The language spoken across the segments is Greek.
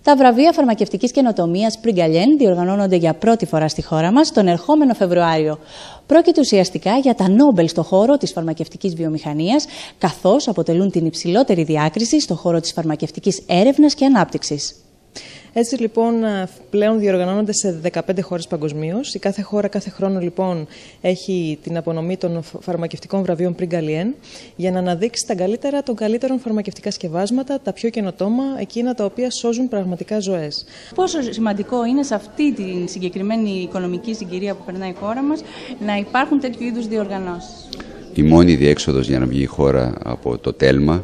Τα βραβεία φαρμακευτικής καινοτομίας Πριγκαλιέν διοργανώνονται για πρώτη φορά στη χώρα μας τον ερχόμενο Φεβρουάριο. Πρόκειται ουσιαστικά για τα Νόμπελ στο χώρο της φαρμακευτικής βιομηχανίας, καθώς αποτελούν την υψηλότερη διάκριση στο χώρο της φαρμακευτικής έρευνας και ανάπτυξης. Έτσι λοιπόν πλέον διοργανώνονται σε 15 χώρες παγκοσμίως. Η κάθε χώρα κάθε χρόνο λοιπόν έχει την απονομή των φαρμακευτικών βραβείων Πριγκαλιέν για να αναδείξει τα καλύτερα των καλύτερων φαρμακευτικά σκευάσματα, τα πιο καινοτόμα, εκείνα τα οποία σώζουν πραγματικά ζωές. Πόσο σημαντικό είναι σε αυτή τη συγκεκριμένη οικονομική συγκυρία που περνάει η χώρα μας να υπάρχουν τέτοιου είδους διοργανώσεις? Η μόνη διέξοδος για να βγει η χώρα από το τέλμα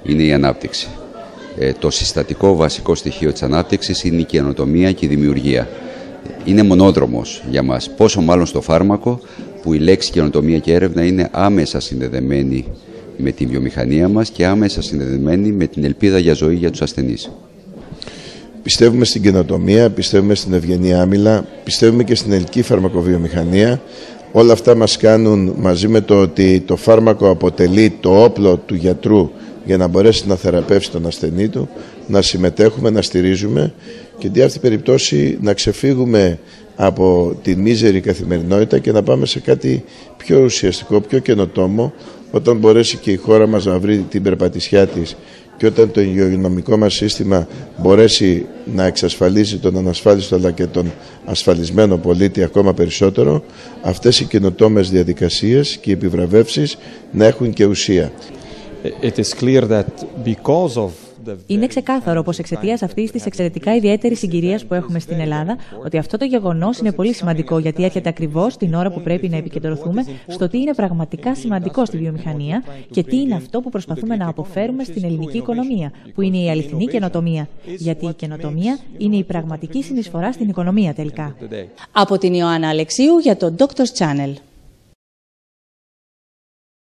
είναι η ανάπτυξη. Το συστατικό βασικό στοιχείο της ανάπτυξης είναι η καινοτομία και η δημιουργία. Είναι μονόδρομος για μας, πόσο μάλλον στο φάρμακο, που η λέξη καινοτομία και έρευνα είναι άμεσα συνδεδεμένη με τη βιομηχανία μας και άμεσα συνδεδεμένη με την ελπίδα για ζωή για τους ασθενείς. Πιστεύουμε στην καινοτομία, πιστεύουμε στην ευγενή άμυλα, πιστεύουμε και στην ελληνική φαρμακοβιομηχανία. Όλα αυτά μας κάνουν, μαζί με το ότι το φάρμακο αποτελεί το όπλο του γιατρού για να μπορέσει να θεραπεύσει τον ασθενή του, να συμμετέχουμε, να στηρίζουμε και σε αυτή την περίπτωση να ξεφύγουμε από τη μίζερη καθημερινότητα και να πάμε σε κάτι πιο ουσιαστικό, πιο καινοτόμο, όταν μπορέσει και η χώρα μας να βρει την περπατησιά της και όταν το υγειονομικό μας σύστημα μπορέσει να εξασφαλίσει τον ανασφάλιστο αλλά και τον ασφαλισμένο πολίτη ακόμα περισσότερο, αυτές οι καινοτόμες διαδικασίες και οι επιβραβεύσεις να έχουν και ουσία. Είναι ξεκάθαρο πως εξαιτίας αυτής της εξαιρετικά ιδιαίτερης συγκυρίας που έχουμε στην Ελλάδα, ότι αυτό το γεγονός είναι πολύ σημαντικό, γιατί έρχεται ακριβώς την ώρα που πρέπει να επικεντρωθούμε στο τι είναι πραγματικά σημαντικό στη βιομηχανία και τι είναι αυτό που προσπαθούμε να αποφέρουμε στην ελληνική οικονομία, που είναι η αληθινή καινοτομία. Γιατί η καινοτομία είναι η πραγματική συνεισφορά στην οικονομία τελικά. Από την Ιωάννα Αλεξίου για το Doctor's Channel.